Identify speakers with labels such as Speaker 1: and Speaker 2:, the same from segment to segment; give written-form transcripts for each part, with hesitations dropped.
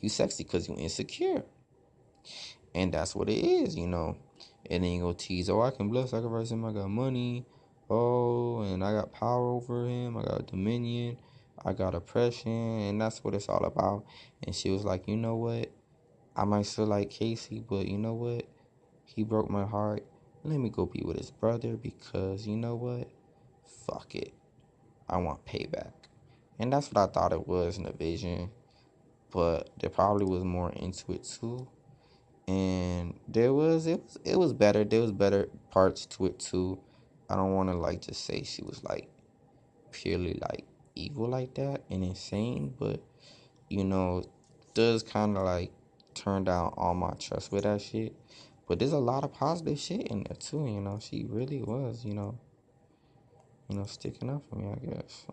Speaker 1: think you sexy because you insecure. And that's what it is, And then you go tease, oh, I can bless, sacrifice him, I got money. Oh, and I got power over him, I got dominion, I got oppression, and that's what it's all about. And she was like, you know what? I might still like Casey, but you know what? He broke my heart. Let me go be with his brother because you know what? Fuck it. I want payback. And that's what I thought it was in the vision. But there probably was more into it too. And it was better. There was better parts to it too. I don't wanna like just say she was like purely like evil like that and insane, but does kinda like turn down all my trust with that shit. But there's a lot of positive shit in there too, She really was, sticking up for me, I guess.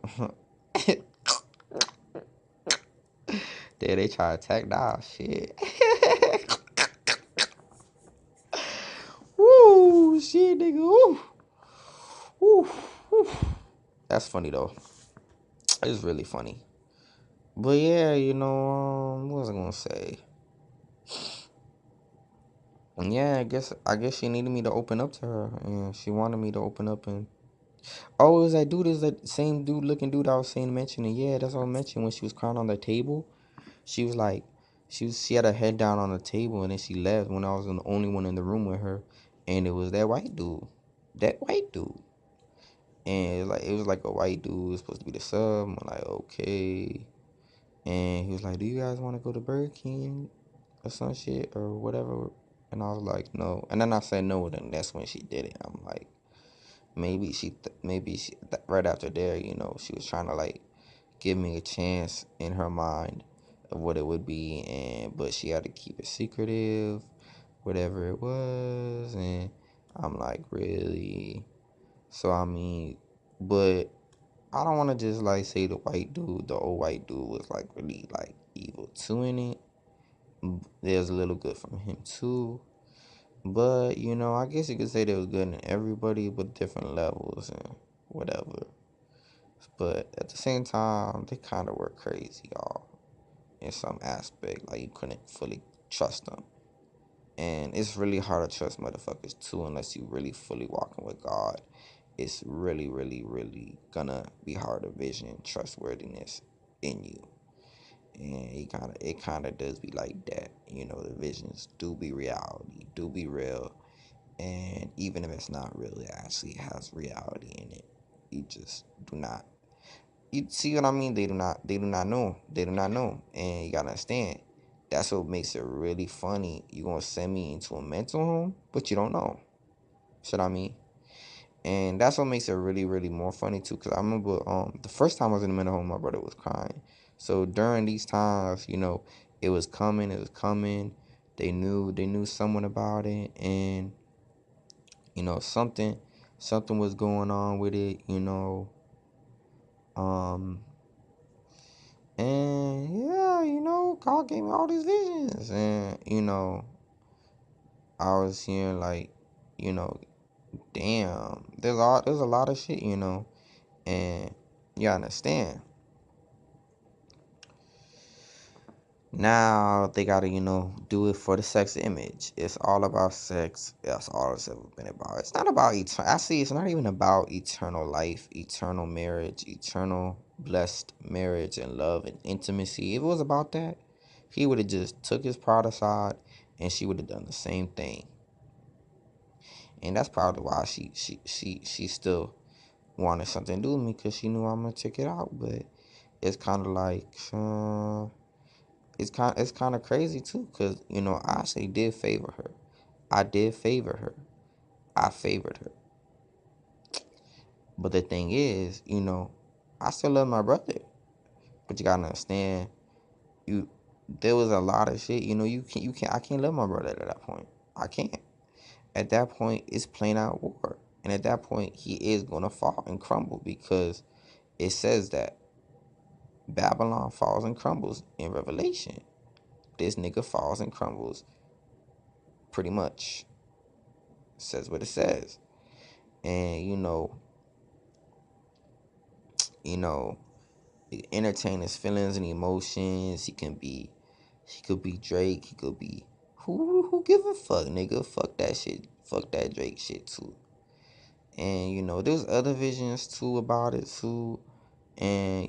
Speaker 1: There they try to attack now. Shit. Woo, shit, nigga. Woo. Woo. Woo. That's funny though. It's really funny. But yeah, what was I gonna say? Yeah, I guess she needed me to open up to her, and she wanted me to open up and oh, is that dude? Is that same dude looking dude I was saying mentioning? Yeah, that's what I mentioned when she was crying on the table. She was like, she had her head down on the table, and then she left when I was the only one in the room with her, and it was that white dude, and it was like a white dude was supposed to be the sub. I'm like, okay, and he was like, do you guys want to go to Burger King or some shit or whatever? And I was like, no, and then I said no, and that's when she did it. I'm like, right after there, she was trying to like give me a chance in her mind of what it would be, and but she had to keep it secretive, whatever it was, and I'm like, really? So I mean, but I don't want to just like say the old white dude was like really like evil too in it. There's a little good from him too. But, I guess you could say they was good in everybody, but different levels and whatever. But at the same time, they kind of were crazy, y'all, in some aspect. Like, you couldn't fully trust them. And it's really hard to trust motherfuckers, too, unless you really fully walking with God. It's really, really, really gonna be hard to vision trustworthiness in you. And it kind of does be like that. The visions do be reality, do be real. And even if it's not real, it actually has reality in it. You just do not. You see what I mean? They do not know. They do not know. And you gotta understand. That's what makes it really funny. You gonna send me into a mental home, but you don't know. See what I mean? And that's what makes it really, really more funny too. Cause I remember the first time I was in the mental home, my brother was crying. So during these times, it was coming. It was coming. They knew someone about it, and something was going on with it, um and yeah, God gave me all these visions, and I was hearing like, you know damn, there's a lot of shit, and you understand. Now they gotta, do it for the sex image. It's all about sex. That's all it's ever been about. It's not about eternal. Actually, it's not even about eternal life, eternal marriage, eternal blessed marriage and love and intimacy. If it was about that, he would have just took his pride aside, and she would have done the same thing. And that's probably why she still wanted something to do with me, because she knew I'm gonna check it out. But it's kind of like. It's kind of crazy too, because I actually did favor her. I did favor her. I favored her. But the thing is, I still love my brother. But you gotta understand, you there was a lot of shit. You can't. I can't love my brother at that point. I can't. At that point, it's plain out war, and at that point, he is gonna fall and crumble, because it says that Babylon falls and crumbles in Revelation. This nigga falls and crumbles, pretty much. Says what it says. And you know entertain his feelings and emotions. He can be He could be Drake. He could be who give a fuck, nigga. Fuck that shit. Fuck that Drake shit too. And there's other visions too about it too. And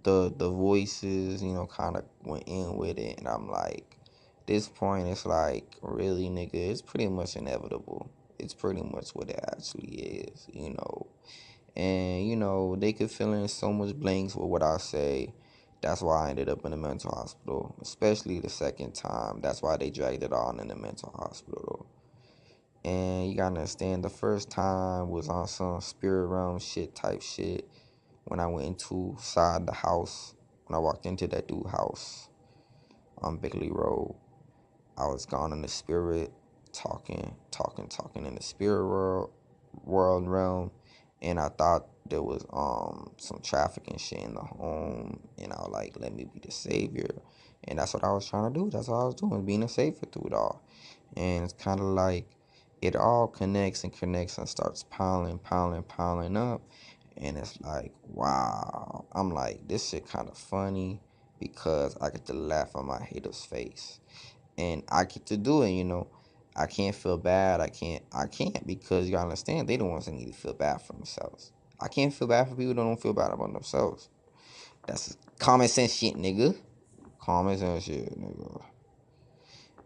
Speaker 1: the voices, kind of went in with it, and I'm like, this point, it's like, really, nigga, it's pretty much inevitable. It's pretty much what it actually is. And they could fill in so much blanks with what I say. That's why I ended up in a mental hospital, especially the second time. That's why they dragged it on in the mental hospital. And you gotta understand, the first time was on some spirit realm shit type shit. When I went inside the house, when I walked into that dude house on Bickley Road, I was gone in the spirit, talking in the spirit world realm, and I thought there was some trafficking shit in the home, and I was like, let me be the savior, and that's what I was trying to do. That's what I was doing, being a savior through it all, and it's kind of like it all connects and starts piling up, and it's like, wow. I'm like, this shit kind of funny because I get to laugh on my hater's face, and I get to do it. I can't feel bad. I can't because you gotta understand, they the ones that need to feel bad for themselves. I can't feel bad for people that don't feel bad about themselves. That's common sense shit, nigga. Common sense shit, nigga.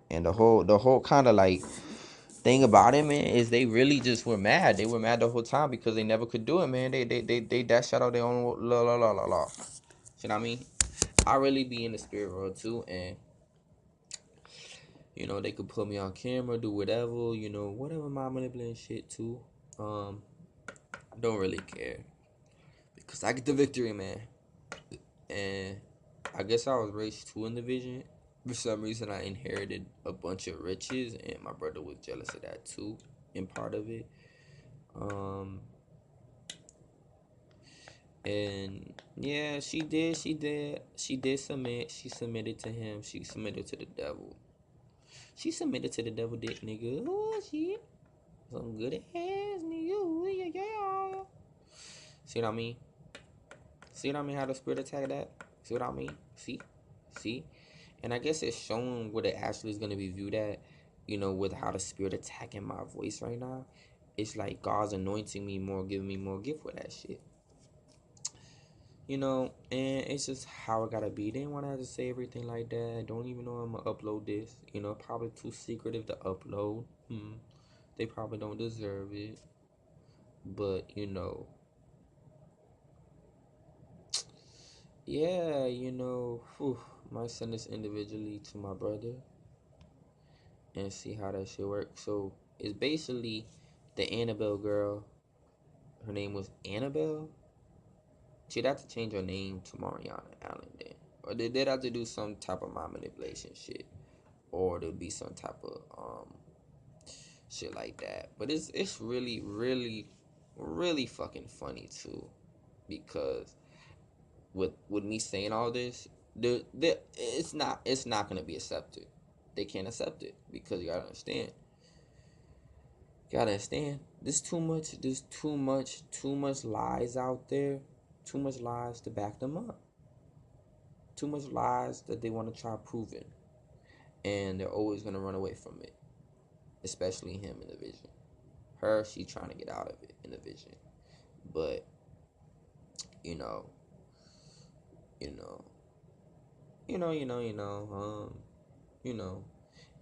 Speaker 1: And the whole kind of like thing about it, man, is they really just were mad. They were mad the whole time because they never could do it, man. They dashed out their own la. You know what I mean? I really be in the spirit world too, and they could put me on camera, do whatever, whatever my manipulating shit too. Don't really care because I get the victory, man. And I guess I was raised too in the vision. For some reason, I inherited a bunch of riches, and my brother was jealous of that too, in part of it. Um, and yeah, she did submit. She submitted to him. She submitted to the devil. She submitted to the devil, dick nigga. Oh shit. Some good ass nigga. Ooh, yeah. See what I mean? See what I mean? How the spirit attack that? See what I mean? See? And I guess it's showing what it actually is gonna be viewed at, with how the spirit attacking my voice right now. It's like God's anointing me more, giving me more gift for that shit. And it's just how it gotta be. They didn't want to have to say everything like that. Don't even know I'm gonna upload this. Probably too secretive to upload. They probably don't deserve it. But yeah, might send this individually to my brother and see how that shit works. So it's basically the Annabelle girl. Her name was Annabelle. She'd have to change her name to Mariana Allen then. Or they did have to do some type of mind manipulation shit. Or there'd be some type of shit like that. But it's really, really, really fucking funny too. Because with me saying all this, it's not gonna be accepted. They can't accept it because you gotta understand. There's too much lies out there. Too much lies to back them up. Too much lies that they want to try proving, and they're always gonna run away from it. Especially him in the vision. Her, she trying to get out of it in the vision, but you know, you know, you know,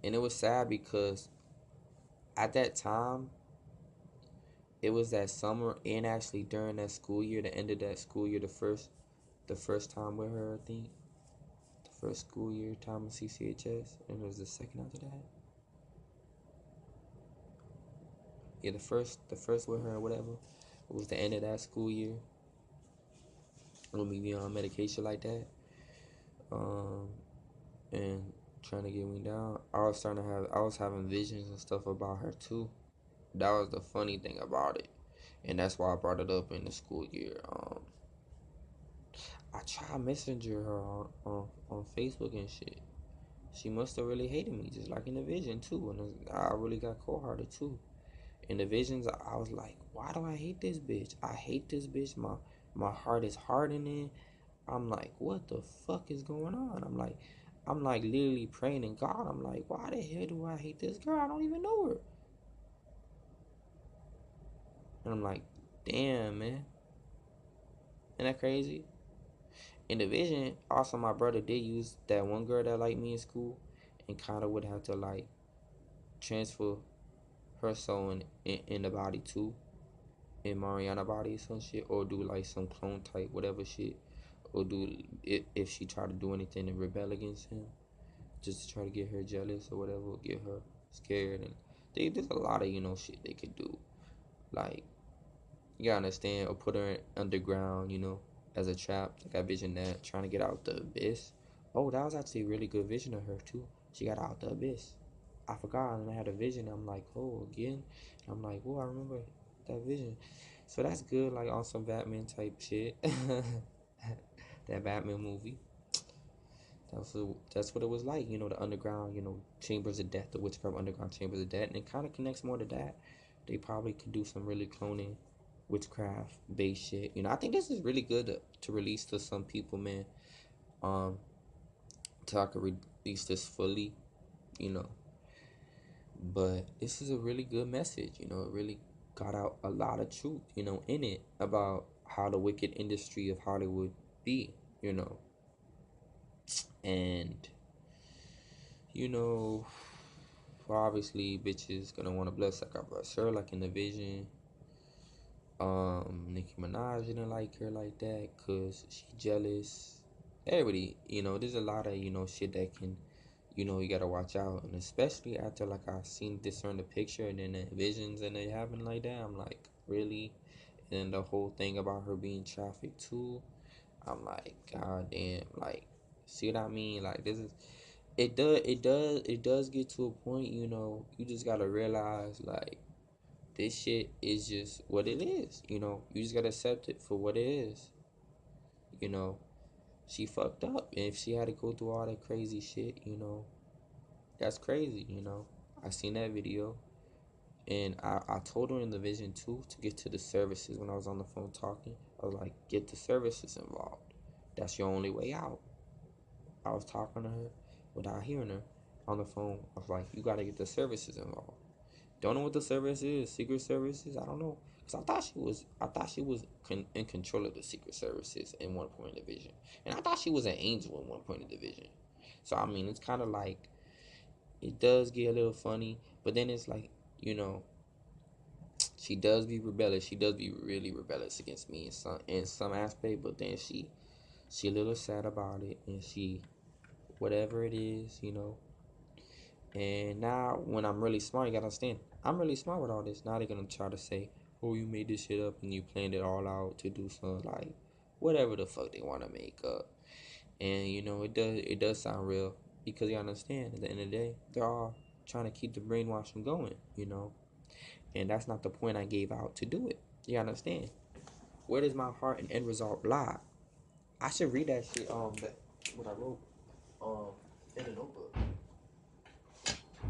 Speaker 1: and it was sad because at that time it was that summer, and actually during that school year, the end of that school year, the first time with her, I think, the first school year time in CCHS, and it was the second after that. Yeah, the first with her or whatever. It was the end of that school year when we be on medication like that, um, and trying to get me down. I was having visions and stuff about her too. That was the funny thing about it, and that's why I brought it up in the school year. I tried messenger her on Facebook and shit. She must have really hated me, just like in the vision too. And I really got cold hearted too. In the visions, I was like, why do I hate this bitch? I hate this bitch. My heart is hardening. I'm like, what the fuck is going on? I'm like, I'm like literally praying to God. I'm like, why the hell do I hate this girl? I don't even know her. And I'm like, damn, man. Isn't that crazy? In the vision, also my brother did use that one girl that liked me in school and kind of would have to like transfer her soul in the body too, in Mariana body or some shit, or do like some clone type whatever shit, or do it if she tried to do anything to rebel against him, just to try to get her jealous or whatever, get her scared. And there's a lot of shit they could do, like you gotta understand, or put her underground, as a trap. Like I visioned that, trying to get out the abyss. Oh, that was actually a really good vision of her too. She got out the abyss. I forgot, and I had a vision. I'm like, oh, again. I'm like, oh, I remember that vision. So that's good, like on some Batman type shit. That Batman movie. That's what it was like, the underground, chambers of death, the Witchcraft underground chambers of death, and it kind of connects more to that. They probably could do some really cloning, witchcraft based shit. I think this is really good to release to some people, man. Um, till I could release this fully, you know. But this is a really good message, It really got out a lot of truth, in it about how the wicked industry of Hollywood be, and you know, obviously, bitches gonna want to bless like I bless her, like in the vision. Nicki Minaj didn't like her like that cause she jealous. Everybody, there's a lot of shit that can, you gotta watch out, and especially after like I seen discern the picture and then the visions and it happened like that. I'm like, really? And the whole thing about her being trafficked too. I'm like, god damn, like, see what I mean? Like this is it does get to a point, you just gotta realize like this shit is just what it is, you just gotta accept it for what it is, you know. She fucked up, and if she had to go through all that crazy shit, that's crazy, I seen that video, and I told her in the vision too to get to the services when I was on the phone talking. I was like, get the services involved. That's your only way out. I was talking to her without hearing her on the phone. I was like, you gotta get the services involved. Don't know what the service is. Secret services. I don't know. Cause I thought she was in control of the secret services in one point of the vision, and I thought she was an angel in one point of the vision. So I mean, it's kind of like it does get a little funny, but then it's like you know she does be rebellious. She does be really rebellious against me in some aspect, but then she a little sad about it, and she whatever it is, And now, when I'm really smart, you gotta understand, I'm really smart with all this. Now they're gonna try to say, "Oh, you made this shit up and you planned it all out to do something like whatever the fuck they want to make up." And it does sound real because you understand. At the end of the day, they're all trying to keep the brainwashing going. And that's not the point I gave out to do it. You understand? Where does my heart and end result lie? I should read that shit. What I wrote in the notebook.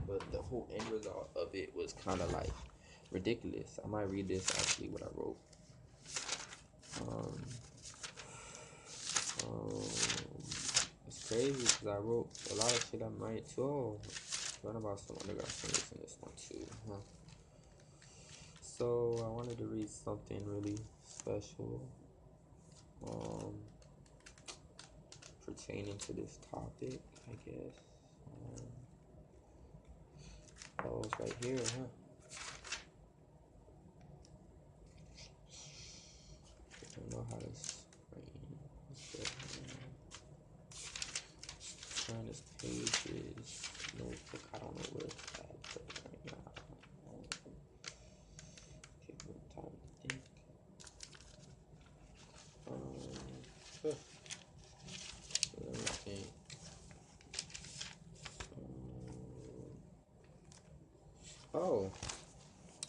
Speaker 1: But the whole end result of it was kind of like ridiculous. I might read this actually what I wrote. Um, um, it's crazy because I wrote a lot of shit I might too. Oh, learn about someone that got famous in this one too. Huh? So I wanted to read something really special, um, pertaining to this topic, I guess. Oh, it's right here, huh? I don't know how to turn this page is notebook. I don't know where it's at right now. Give me time to think. Let me think. Oh,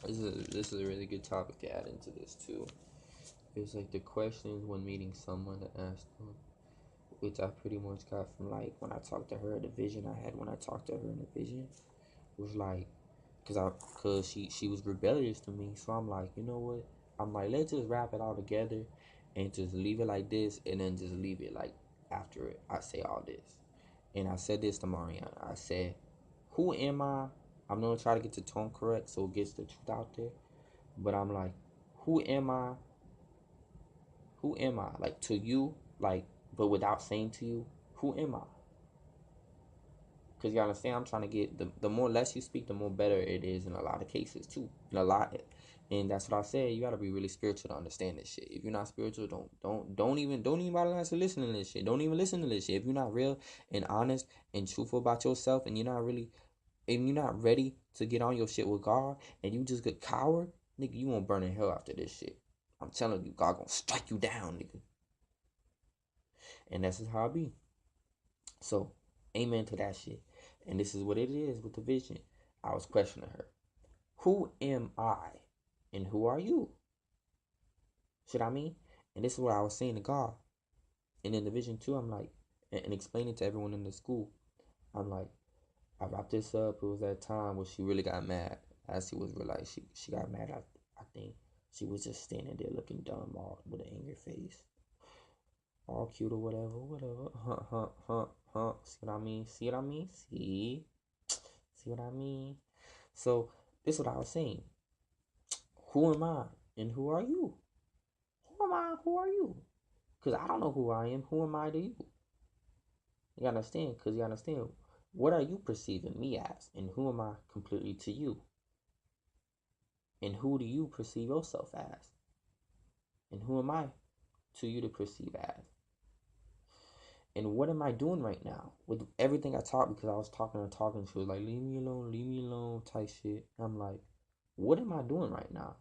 Speaker 1: this is a really good topic to add into this too. It's like the questions when meeting someone to ask them, which I pretty much got from like when I talked to her. The vision I had when I talked to her in the vision was like, cause she was rebellious to me. So I'm like, you know what? I'm like, let's just wrap it all together, and just leave it like this, and then just leave it like after I say all this. And I said this to Mariana. I said, who am I? I'm gonna try to get the tone correct so it gets the truth out there. But I'm like, who am I? Who am I? Like to you, like, but without saying to you, who am I? Because you understand, I'm trying to get the more less you speak, the more better it is in a lot of cases too. In a lot, and that's what I said. You gotta be really spiritual to understand this shit. If you're not spiritual, don't even bother to listen to this shit. Don't even listen to this shit. If you're not real and honest and truthful about yourself, and you're not ready to get on your shit with God, and you just get coward, nigga, you won't burn in hell after this shit. I'm telling you, God gonna strike you down, nigga. And that's just how it be. So, amen to that shit. And this is what it is with the vision. I was questioning her. Who am I? And who are you? Should I mean? And this is what I was saying to God. And in the vision too, I'm like, and explaining to everyone in the school, I'm like, I wrapped this up. It was that time where she really got mad. As she was realized she got mad. I think she was just standing there looking dumb, all with an angry face, all cute or whatever. Huh. See what I mean? See what I mean? See what I mean? So this is what I was saying. Who am I and who are you? Who am I? Who are you? Because I don't know who I am. Who am I to you? You understand? Because you understand. What are you perceiving me as? And who am I completely to you? And who do you perceive yourself as? And who am I to you to perceive as? And what am I doing right now with everything I talked? Because I was talking and talking. She was like, leave me alone, type shit. I'm like, what am I doing right now?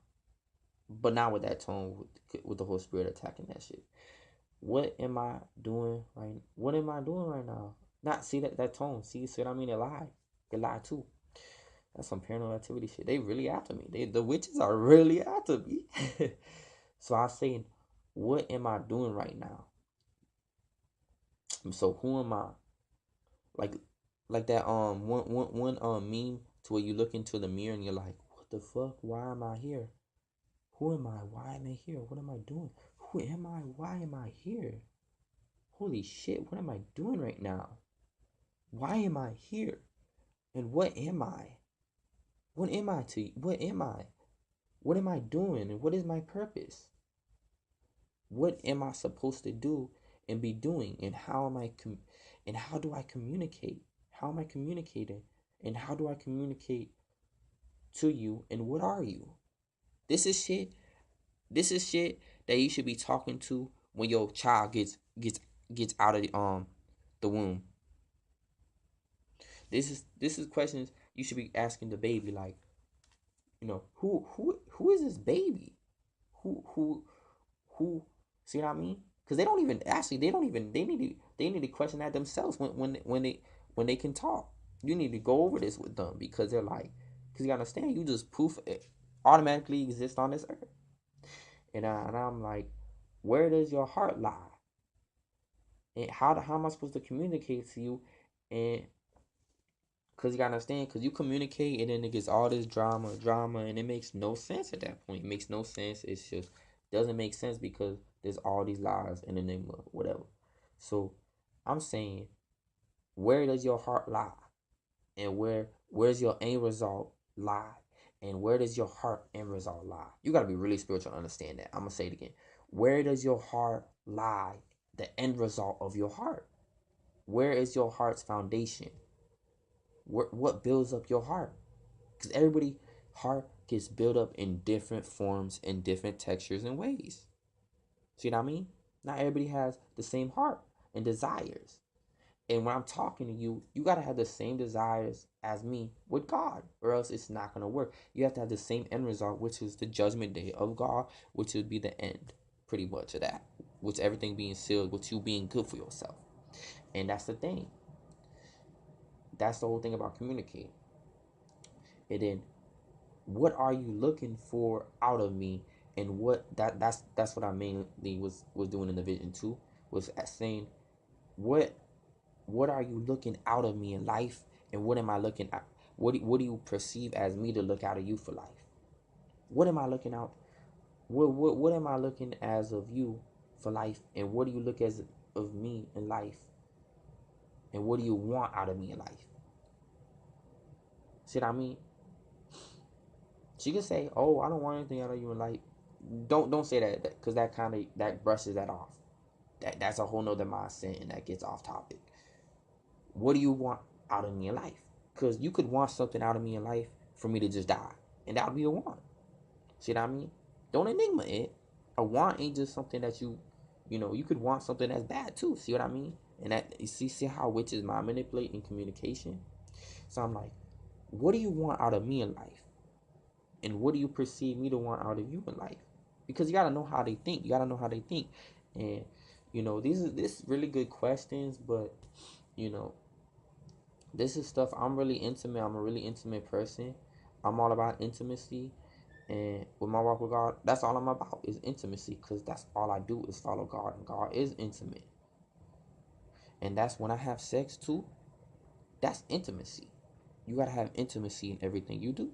Speaker 1: But not with that tone, with the Holy Spirit attacking that shit. What am I doing right? What am I doing right now? Not see that tone. See what I mean? They lie. They lie too. That's some paranormal activity shit. They really after me. The witches are really after me. So I was saying, what am I doing right now? So who am I? Like like that one meme to where you look into the mirror and you're like, what the fuck? Why am I here? Who am I? Why am I here? What am I doing? Who am I? Why am I here? Holy shit, what am I doing right now? Why am I here? And what am I? What am I to you? What am I? What am I doing? And what is my purpose? What am I supposed to do and be doing? And how am and how do I communicate? How am I communicating? And how do I communicate to you? And what are you? This is shit. This is shit that you should be talking to when your child gets out of the womb. This is questions you should be asking the baby, like, who is this baby? Who who see what I mean? Because they don't even actually they need to question that themselves when they can talk. You need to go over this with them because they're like, because you understand, you just poof it automatically exist on this earth. And I'm like, where does your heart lie? And how am I supposed to communicate to you? And because you gotta understand, because you communicate and then it gets all this drama, and it makes no sense at that point. It makes no sense. It's just doesn't make sense because there's all these lies in the name of whatever. So I'm saying, where does your heart lie? And where's your end result lie? And where does your heart end result lie? You gotta be really spiritual to understand that. I'm gonna say it again. Where does your heart lie? The end result of your heart. Where is your heart's foundation? What builds up your heart? Because everybody heart gets built up in different forms and different textures and ways. See what I mean? Not everybody has the same heart and desires. And when I'm talking to you, you got to have the same desires as me with God, or else it's not going to work. You have to have the same end result, which is the judgment day of God, which would be the end, pretty much, of that. With everything being sealed, with you being good for yourself. And that's the thing. That's the whole thing about communicating. And then, what are you looking for out of me? And that's what I mainly was doing in the vision too, was saying, what what are you looking out of me in life, and what am I looking at? What do you perceive as me to look out of you for life? What am I looking out? What am I looking as of you for life, and what do you look as of me in life? And what do you want out of me in life? See what I mean? She could say, "Oh, I don't want anything out of you in life." Don't say that, because that kind of that brushes that off. That's a whole nother mindset, and that gets off topic. What do you want out of me in life? Because you could want something out of me in life for me to just die, and that would be a want. See what I mean? Don't enigma it. A want ain't just something that you could want something that's bad too. See what I mean? And that you see how witches mind manipulate in communication. So I'm like, what do you want out of me in life? And what do you perceive me to want out of you in life? Because you gotta know how they think. You gotta know how they think. And these are this really good questions, but you know, this is stuff I'm really intimate. I'm a really intimate person. I'm all about intimacy. And with my walk with God, that's all I'm about is intimacy, because that's all I do is follow God, and God is intimate. And that's when I have sex too. That's intimacy. You gotta have intimacy in everything you do.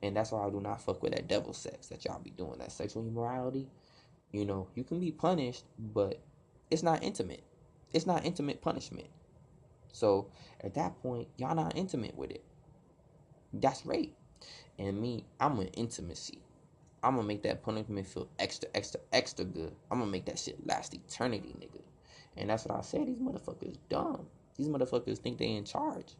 Speaker 1: And that's why I do not fuck with that devil sex that y'all be doing, that sexual immorality. You can be punished, but it's not intimate. It's not intimate punishment. So at that point, y'all not intimate with it. That's rape. And me, I'm an intimacy. I'm gonna make that punishment feel extra, extra, extra good. I'm gonna make that shit last eternity, nigga. And that's what I say. These motherfuckers dumb. These motherfuckers think they in charge.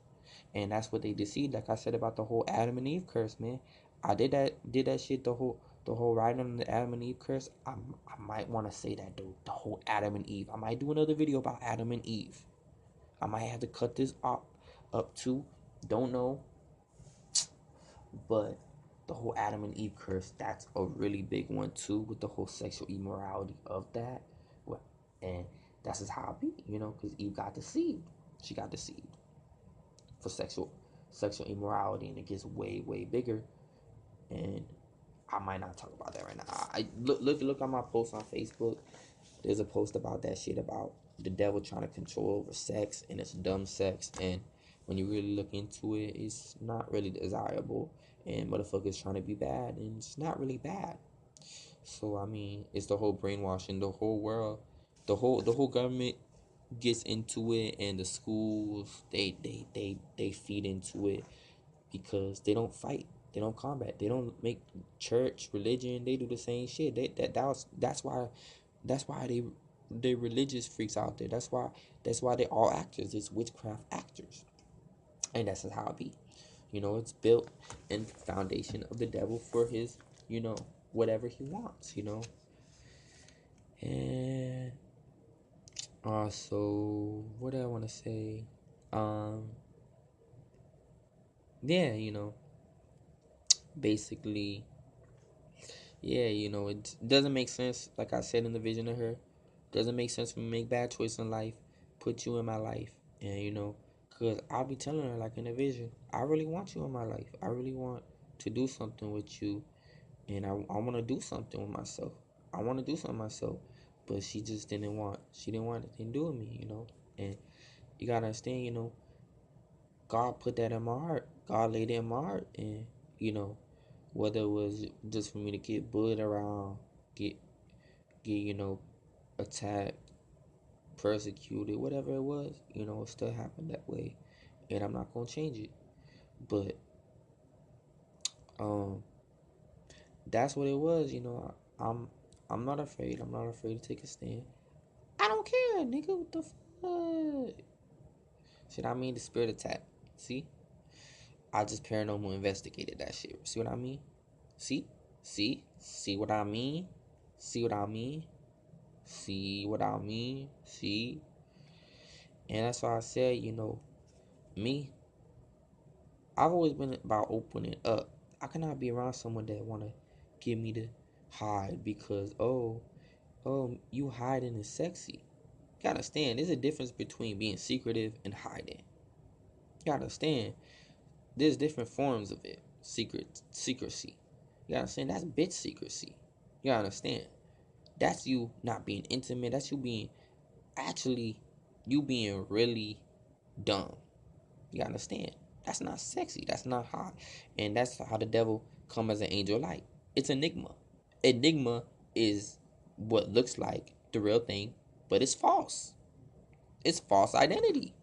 Speaker 1: And that's what they deceived. Like I said about the whole Adam and Eve curse, man. I did that shit, the whole writing on the Adam and Eve curse. I might want to say that, dude. The whole Adam and Eve. I might do another video about Adam and Eve. I might have to cut this up too. Don't know. But the whole Adam and Eve curse, that's a really big one too, with the whole sexual immorality of that. And that's just how it be, because Eve got deceived. She got deceived for sexual immorality, and it gets way, way bigger. And I might not talk about that right now. I look on my post on Facebook. There's a post about that shit, about the devil trying to control over sex, and it's dumb sex. And when you really look into it, it's not really desirable. And motherfuckers trying to be bad, and it's not really bad. So I mean, it's the whole brainwashing, the whole world, the whole government gets into it, and the schools they feed into it, because they don't fight, they don't combat, they don't make church religion. They do the same shit. That's why they religious freaks out there. That's why they all actors. It's witchcraft actors, and that's how it be. It's built in foundation of the devil for his, whatever he wants. And also, what do I want to say? Um, yeah, basically, yeah, it doesn't make sense. Like I said in the vision of her, doesn't make sense for me to make bad choice in life, put you in my life, and cause I'll be telling her, like in the vision, I really want you in my life. I really want to do something with you, and I want to do something with myself. I want to do something myself, but she just didn't want. She didn't want anything to do with me, And you gotta understand, God put that in my heart. God laid it in my heart, and whether it was just for me to get bullied around, get attacked, persecuted, whatever it was, it still happened that way, and I'm not gonna change it. But um, that's what it was. I'm not afraid. I'm not afraid to take a stand. I don't care, nigga. What the fuck? Shit, I mean the spirit attack. See, I just paranormal investigated that shit. See what I mean? See what I mean? See what I mean? See what I mean? See? And that's why I said, me, I've always been about opening up. I cannot be around someone that wanna get me to hide because you hiding is sexy. You gotta understand, there's a difference between being secretive and hiding. You gotta understand, there's different forms of it. Secrecy. You gotta understand, that's bitch secrecy. You gotta understand, that's you not being intimate. That's you being actually, you being really dumb. You gotta understand, that's not sexy. That's not hot. And that's how the devil come as an angel of light. It's enigma. Enigma is what looks like the real thing, but it's false. It's false identity.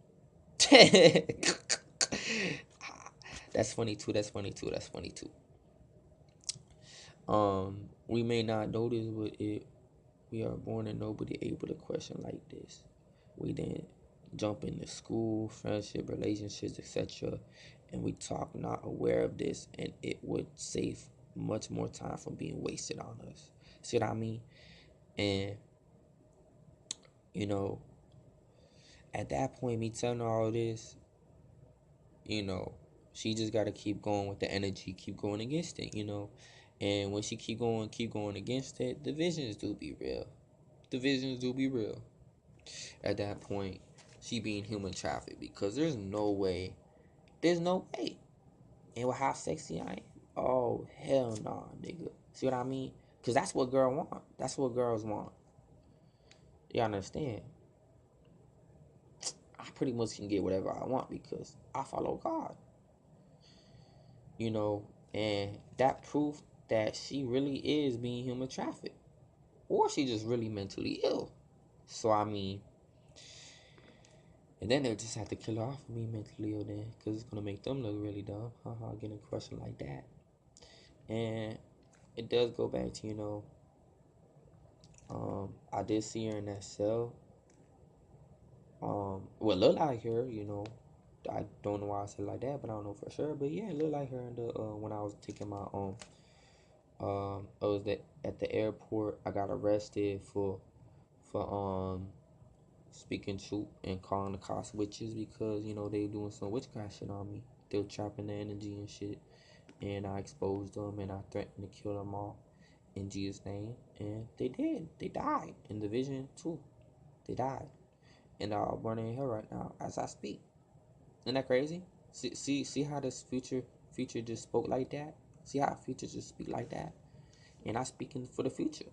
Speaker 1: That's funny too. That's funny too. That's funny too. We may not notice, but it we are born and nobody able to question like this. We then jump into school, friendship, relationships, etc., and we talk not aware of this, and it would save much more time from being wasted on us. See what I mean? And you know, at that point, me telling her all this, you know, she just got to keep going with the energy, keep going against it, you know. And when she keep going against it, the visions do be real. The visions do be real. At that point, she being human trafficked because there's no way. And with how sexy I am, oh hell nah, nigga. See what I mean? Cause that's what girl want. That's what girls want. You understand? I pretty much can get whatever I want because I follow God. You know, and that proof that she really is being human trafficked, or she just really mentally ill. So I mean, and then they just have to kill her off for being mentally ill, then, because it's gonna make them look really dumb. Haha, getting a question like that, and it does go back to I did see her in that cell. Well, look like her, I don't know why I said it like that, but I don't know for sure. But yeah, it looked like her in the when I was taking my I was at the airport. I got arrested for speaking truth and calling the cops witches because they doing some witchcraft shit on me. They were trapping the energy and shit, and I exposed them and I threatened to kill them all in Jesus' name, and they did. They died in the vision too. They died, and they're all burning in hell right now as I speak. Isn't that crazy? See how this future just spoke like that. See how future just speak like that, and I speaking for the future.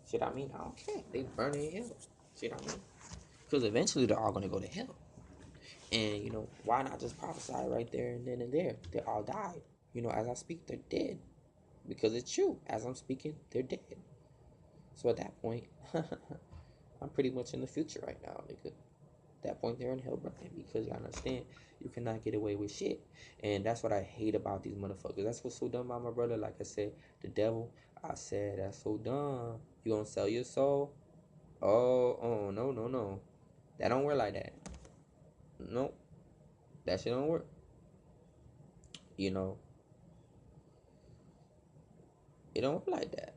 Speaker 1: See what I mean? I don't care. They burning in hell. See what I mean? Because eventually they're all gonna go to hell. And why not just prophesy right there and then and there? They all died. As I speak, they're dead. Because it's true. As I'm speaking, they're dead. So at that point, I'm pretty much in the future right now, nigga. At that point, they're in hell burning because you understand you cannot get away with shit. And that's what I hate about these motherfuckers. That's what's so dumb about my brother. Like I said, the devil, I said, that's so dumb. You gonna sell your soul? Oh, no, no, no. That don't work like that. Nope. That shit don't work. You know, it don't work like that.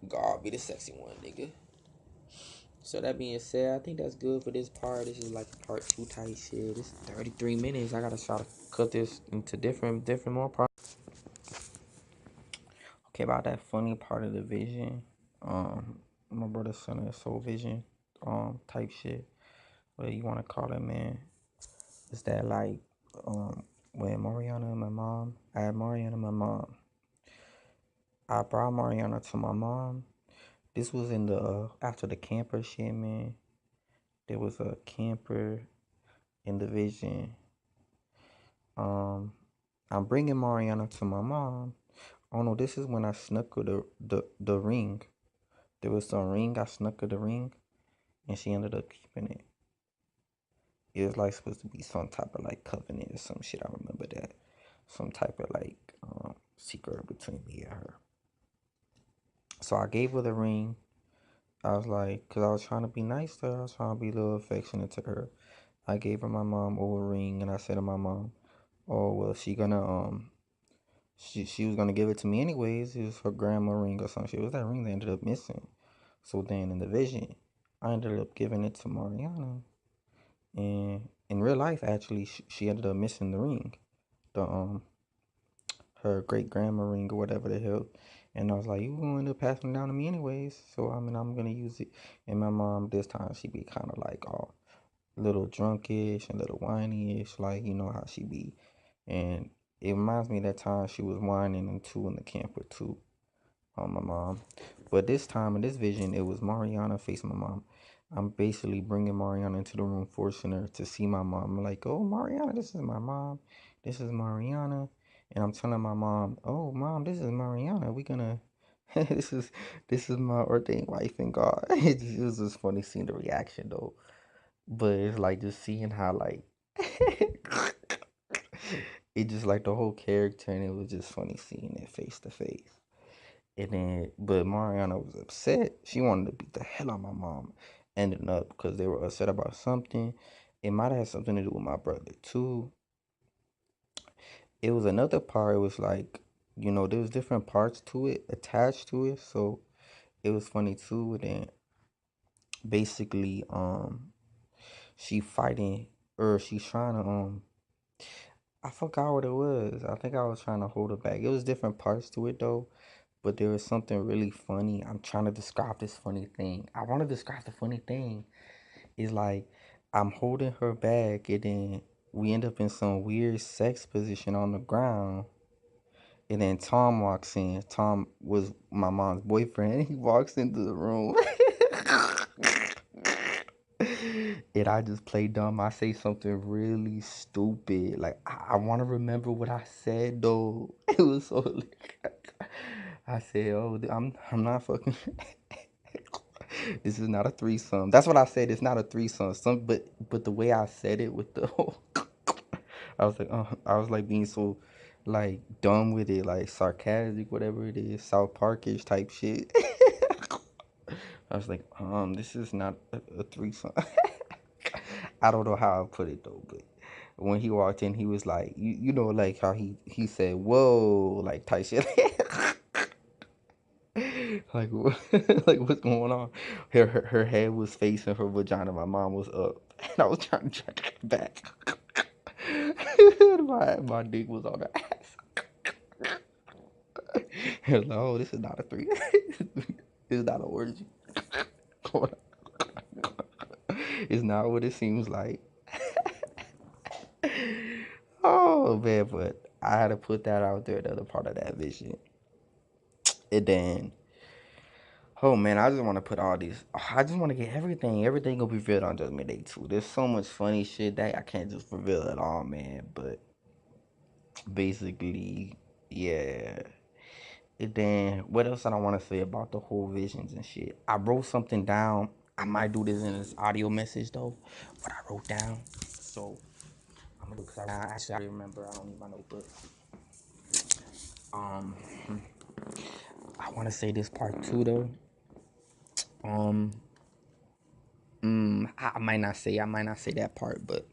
Speaker 1: God be the sexy one, nigga. So that being said, I think that's good for this part. This is like part 2 type shit. This is 33 minutes. I gotta try to cut this into different more parts. Okay, about that funny part of the vision. My brother son is soul vision, type shit. What you wanna call it, man? Is that like, when Mariana and my mom, I had Mariana and my mom. I brought Mariana to my mom. This was in the after the camper shit, man. There was a camper in the vision. Um, I'm bringing Mariana to my mom. Oh no, this is when I snuck her the ring. There was some ring I snuck her the ring, and she ended up keeping it. It was like supposed to be some type of like covenant or some shit. I remember that, some type of like secret between me and her. So I gave her the ring. I was like, cause I was trying to be nice to her. I was trying to be a little affectionate to her. I gave her my mom over a ring, and I said to my mom, "Oh well, she was gonna give it to me anyways. It was her grandma ring or something. It was that ring that ended up missing. So then in the vision, I ended up giving it to Mariana, and in real life, actually, she ended up missing the ring, the her great grandma ring or whatever the hell. And I was like, you gonna end up passing it down to me anyways. So I mean, I'm gonna use it. And my mom this time she be kind of like all little drunkish and little whiny-ish, like how she be. And it reminds me of that time she was whining and two in the camper too on my mom. But this time in this vision, it was Mariana facing my mom. I'm basically bringing Mariana into the room, forcing her to see my mom. I'm like, oh, Mariana, this is my mom. This is Mariana. And I'm telling my mom, oh, mom, this is Mariana. We gonna, this is my ordained wife in God. It was just funny seeing the reaction though. But it's like just seeing how like it just like the whole character, and it was just funny seeing it face to face. And then, but Mariana was upset. She wanted to beat the hell out of my mom. Ended up because they were upset about something. It might have had something to do with my brother too. It was another part. It was like, there was different parts to it attached to it. So it was funny too. And then basically, she fighting or she's trying to I forgot what it was. I think I was trying to hold it back. It was different parts to it though, but there was something really funny. I'm trying to describe this funny thing. I want to describe the funny thing. It's like I'm holding her back, and then we end up in some weird sex position on the ground. And then Tom walks in. Tom was my mom's boyfriend. He walks into the room. And I just play dumb. I say something really stupid. Like I want to remember what I said though. It was so. I said, "Oh, I'm not fucking. This is not a threesome." That's what I said. It's not a threesome. But the way I said it with the whole, I was like being so like dumb with it, like sarcastic, whatever it is, South Parkish type shit. I was like, this is not a threesome. I don't know how I put it though, but when he walked in, he was like, like how he said, "Whoa," like type shit. Like, like what's going on? Her head was facing her vagina. My mom was up, and I was trying to check it back. My dick was on her ass. He was like, "Oh, this is not a three. This is not an orgy. It's not what it seems like." Oh man, but I had to put that out there, the other part of that vision. And then, oh man, I just want to put all these. I just want to get everything. Everything gonna be revealed on Judgment Day too. There's so much funny shit that I can't just reveal it all, man. But basically, yeah. And then, what else I don't want to say about the whole visions and shit? I wrote something down. I might do this in this audio message though. What I wrote down. So I'm gonna do because I actually remember. I don't need my notebook. Um, I want to say this part too though. Um, I might not say that part, but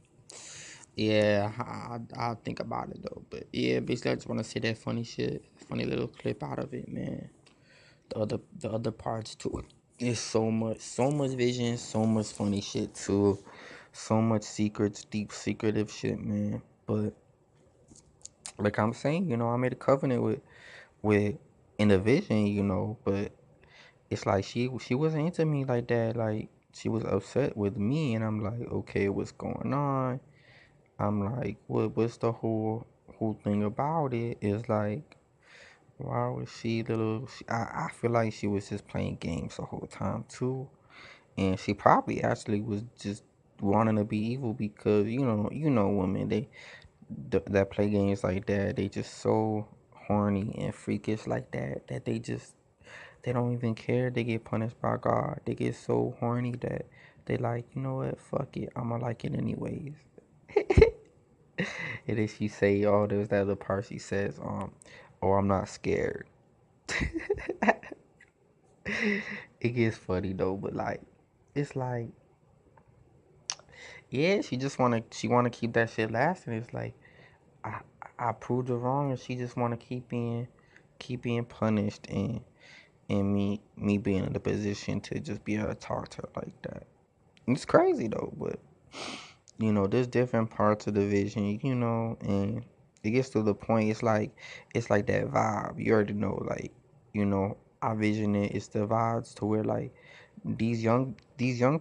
Speaker 1: yeah, I'll think about it though. But yeah, basically, I just want to say that funny shit, funny little clip out of it, man. The other parts to it. There's so much vision, so much funny shit too, so much secrets, deep secretive shit, man. But like I'm saying, I made a covenant with in the vision, but it's like she wasn't into me like that. Like she was upset with me, and I'm like, okay, what's going on? I'm like, what's the whole thing about it? Is like, why was she little? I feel like she was just playing games the whole time too, and she probably actually was just wanting to be evil because women that play games like that, they just so horny and freakish like that they don't even care. They get punished by God. They get so horny that they like, you know what, fuck it, I'ma like it anyways. And then she say, oh, there's that other part she says, oh, I'm not scared. It gets funny though, but like, it's like, yeah, she wanna keep that shit lasting. It's like, I I proved her wrong, and she just wanna keep being punished, and me being in the position to just be able to talk to her like that. It's crazy though, but there's different parts of the vision, and it gets to the point. It's like that vibe. You already know, like, I vision it. It's the vibes to where like these young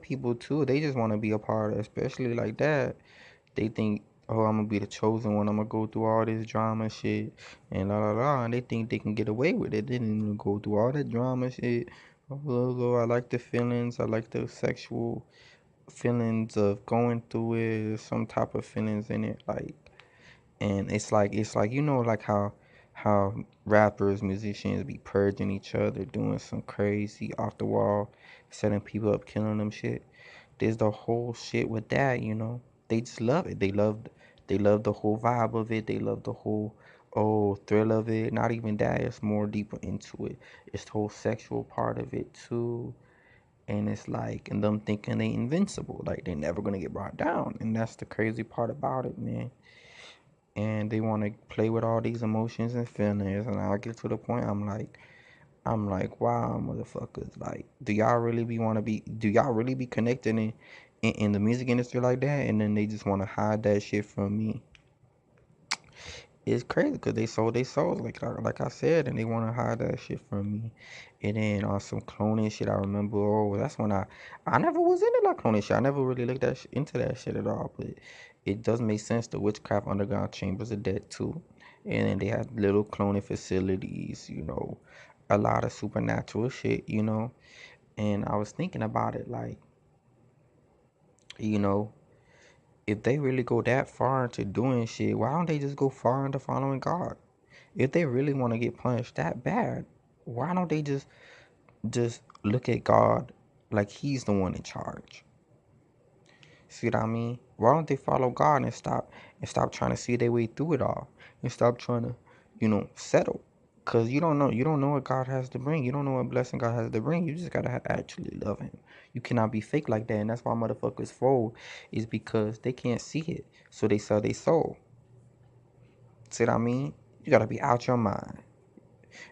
Speaker 1: people too. They just want to be a part of, especially like that. They think, oh, I'm gonna be the chosen one. I'm gonna go through all this drama shit and la la la, and they think they can get away with it. They didn't even go through all that drama shit. Oh, I like the feelings. I like the sexual feelings of going through it, some type of feelings in it, like, and it's like like how rappers, musicians be purging each other, doing some crazy off the wall, setting people up, killing them shit. there's the whole shit with that, they just love it. They love the whole vibe of it. They love the whole thrill of it. Not even that, it's more deeper into it. It's the whole sexual part of it too. And it's like, and them thinking they invincible, like they never gonna get brought down. And that's the crazy part about it, man. And they want to play with all these emotions and feelings, and I get to the point, I'm like, wow, motherfuckers, like, do y'all really be connected in the music industry like that? And then they just want to hide that shit from me. It's crazy because they sold their souls, like I said, and they want to hide that shit from me. And then on some cloning shit, I remember, that's when I never was into that cloning shit. I never really looked into that shit at all. But it does make sense. The Witchcraft Underground Chambers are dead too, and then they had little cloning facilities, a lot of supernatural shit, And I was thinking about it, like, you know, if they really go that far into doing shit, why don't they just go far into following God? If they really want to get punished that bad, why don't they just look at God like he's the one in charge? See what I mean? Why don't they follow God and stop trying to see their way through it all and stop trying to, settle? Cause you don't know what God has to bring. You don't know what blessing God has to bring. You just gotta actually love Him. You cannot be fake like that, and that's why motherfuckers fold, is because they can't see it, so they sell their soul. See what I mean? You gotta be out your mind.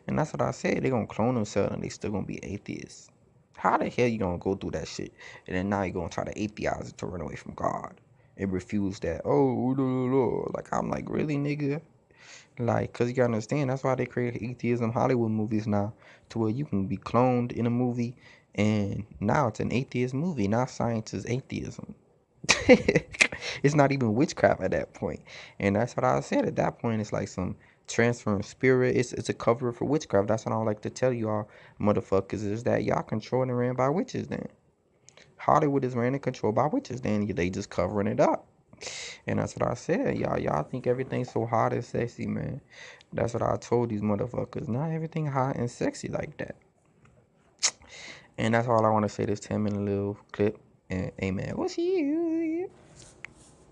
Speaker 1: And that's what I said. They gonna clone themselves and they still gonna be atheists. How the hell you gonna go through that shit and then now you gonna try to atheize it to run away from God and refuse that? Oh, like I'm like, really, nigga? Like, cause you gotta understand, that's why they created atheism Hollywood movies now, to where you can be cloned in a movie, and now it's an atheist movie. Now science is atheism. It's not even witchcraft at that point. And that's what I said. At that point, it's like some transferring spirit. It's a cover for witchcraft. That's what I like to tell you all motherfuckers, is that y'all controlled and ran by witches then. Hollywood is ran and controlled by witches then. They just covering it up. And that's what I said. Y'all think everything's so hot and sexy, man. That's what I told these motherfuckers. Not everything hot and sexy like that. And that's all I want to say, this 10-minute little clip. And amen. What's you?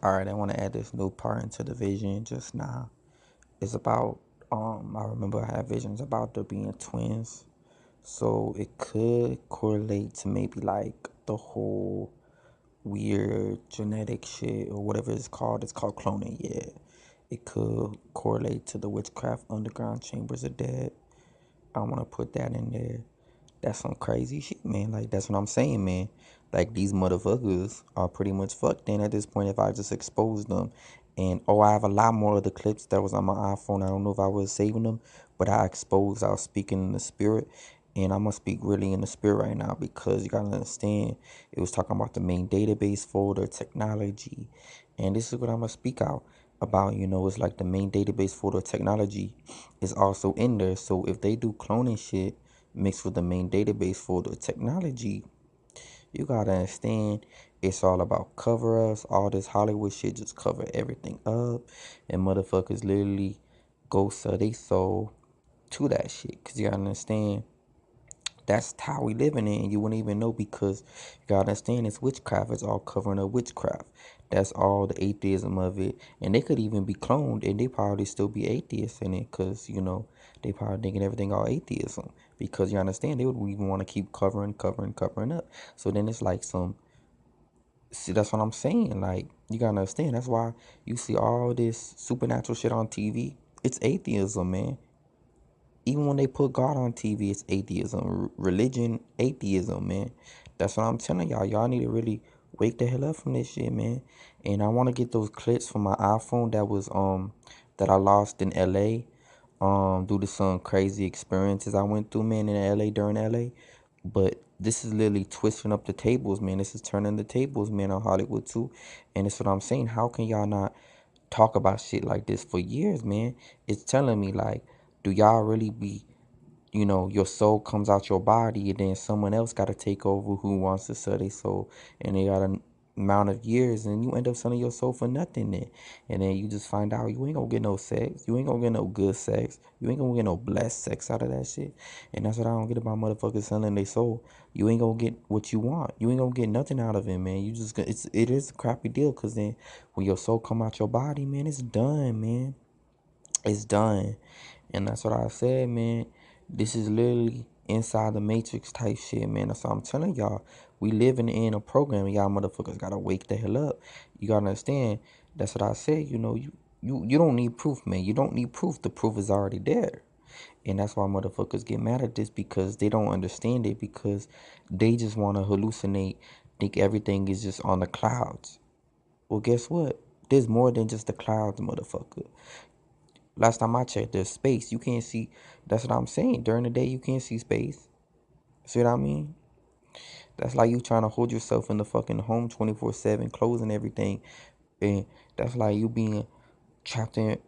Speaker 1: Alright, I want to add this new part into the vision just now. It's about, I remember I had visions about there being twins. So it could correlate to maybe like the whole weird genetic shit or whatever it's called. It's called cloning, yeah. It could correlate to the Witchcraft Underground Chambers of Dead. I want to put that in there. That's some crazy shit, man. Like, that's what I'm saying, man. Like, these motherfuckers are pretty much fucked in at this point if I just expose them. And, I have a lot more of the clips that was on my iPhone. I don't know if I was saving them, but I was speaking in the spirit. And I'm going to speak really in the spirit right now, because you got to understand, it was talking about the main database folder, technology. And this is what I'm going to speak out about. It's like the main database folder, technology, is also in there. So if they do cloning shit mixed with the main database folder, technology, you gotta understand, it's all about cover ups. All this Hollywood shit just cover everything up, and motherfuckers literally go sell they soul to that shit. Cause you gotta understand, that's how we living in. You wouldn't even know, because you gotta understand, it's witchcraft. It's all covering up witchcraft. That's all the atheism of it. And they could even be cloned and they probably still be atheists in it, because they probably thinking everything all atheism, because you understand, they would even want to keep covering up. So then it's like some, see, that's what I'm saying. Like, you gotta understand, that's why you see all this supernatural shit on TV. It's atheism, man. Even when they put God on TV, it's atheism. Religion, atheism, man. That's what I'm telling y'all. Y'all need to really wake the hell up from this shit, man. And I want to get those clips from my iPhone that I lost in LA, due to some crazy experiences I went through, man, in LA, during LA. But this is literally twisting up the tables, man. This is turning the tables, man, on Hollywood too. And that's what I'm saying. How can y'all not talk about shit like this for years, man? It's telling me, like, do y'all really be, your soul comes out your body, and then someone else got to take over who wants to sell their soul, and they got to amount of years, and you end up selling your soul for nothing then. And then you just find out you ain't gonna get no sex, you ain't gonna get no good sex, you ain't gonna get no blessed sex out of that shit. And that's what I don't get about motherfuckers selling their soul. You ain't gonna get what you want, you ain't gonna get nothing out of it, man. You just it is a crappy deal, because then when your soul come out your body, man, it's done, man. It's done. And that's what I said, man. This is literally inside the matrix type shit, man. That's what I'm telling y'all. We living in a program, and y'all motherfuckers gotta wake the hell up. You gotta understand. That's what I said. You know, you don't need proof, man. You don't need proof. The proof is already there. And that's why motherfuckers get mad at this, because they don't understand it, because they just wanna hallucinate, think everything is just on the clouds. Well, guess what? There's more than just the clouds, motherfucker. Last time I checked, there's space. You can't see. That's what I'm saying. During the day, you can't see space. See what I mean? That's like you trying to hold yourself in the fucking home 24/7, closing everything, and that's like you being trapped in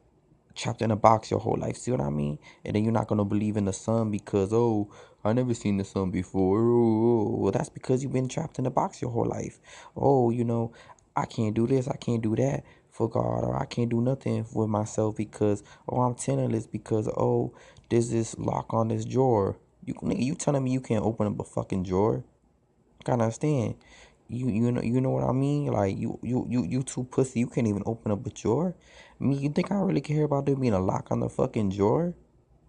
Speaker 1: trapped in a box your whole life. See what I mean? And then you're not gonna believe in the sun because, oh, I never seen the sun before. Oh, well, that's because you've been trapped in a box your whole life. Oh, I can't do this, I can't do that for God, or I can't do nothing with myself because, oh, I'm tenantless because, oh, there's this lock on this drawer. You telling me you can't open up a fucking drawer? Gotta understand. You know what I mean? Like you too pussy. You can't even open up a drawer. Me, you think I really care about there being a lock on the fucking drawer?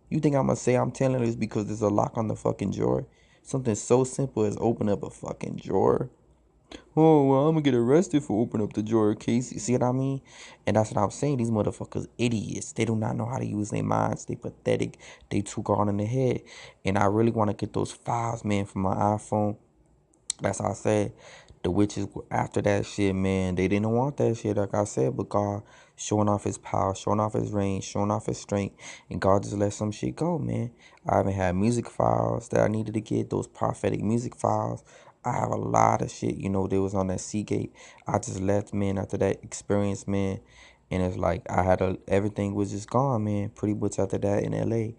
Speaker 1: You think I'm gonna say I'm telling this because there's a lock on the fucking drawer? Something so simple as open up a fucking drawer. Oh well, I'm gonna get arrested for opening up the drawer case. You see what I mean? And that's what I'm saying. These motherfuckers idiots. They do not know how to use their minds. They pathetic. They too gone in the head. And I really want to get those files, man, from my iPhone. That's how I said the witches after that shit, man. They didn't want that shit, like I said, but God showing off his power, showing off his reign, showing off his strength, and God just let some shit go, man. I haven't had music files that I needed to get, those prophetic music files. I have a lot of shit, that was on that Seagate. I just left, man, after that experience, man. And it's like everything was just gone, man. Pretty much after that in LA.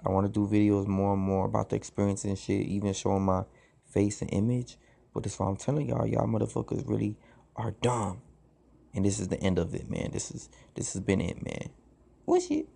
Speaker 1: I want to do videos more and more about the experience and shit, even showing my face and image. But that's why I'm telling y'all motherfuckers really are dumb. And this is the end of it, man. This has been it, man. What's it?